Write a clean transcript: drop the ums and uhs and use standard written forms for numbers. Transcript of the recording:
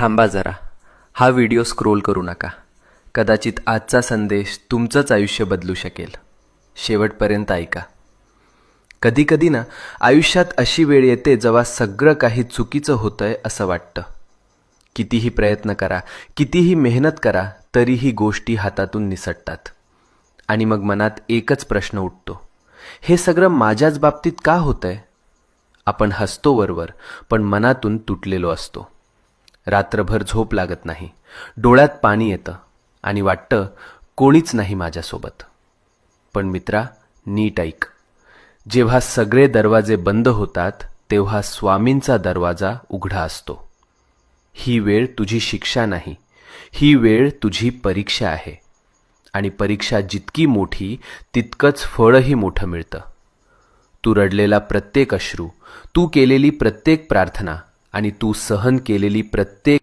थांबा जरा, हा व्हिडिओ स्क्रोल करू नका. कदाचित आजचा संदेश तुमचंच आयुष्य बदलू शकेल. शेवटपर्यंत ऐका. कधीकधी ना आयुष्यात अशी वेळ येते जेव्हा सगळं काही चुकीचं होतंय असं वाटतं. कितीही प्रयत्न करा, कितीही मेहनत करा, तरीही गोष्टी हातातून निसटतात. आणि मग मनात एकच प्रश्न उठतो, हे सगळं माझ्याच बाबतीत का होतंय? आपण हसतो वरवर, पण मनातून तुटलेलो असतो. रात्रभर झोप लागत नाही, डोळ्यात पाणी येतं आणि वाटतं कोणीच नाही माझ्यासोबत. पण मित्रा, नीट ऐक. जेव्हा सगळे दरवाजे बंद होतात तेव्हा स्वामींचा दरवाजा उघडा असतो. ही वेळ तुझी शिक्षा नाही, ही वेळ तुझी परीक्षा आहे. आणि परीक्षा जितकी मोठी तितकंच फळही मोठं मिळतं. तू रडलेला प्रत्येक अश्रू, तू केलेली प्रत्येक प्रार्थना आणि तू सहन केलेली प्रत्येक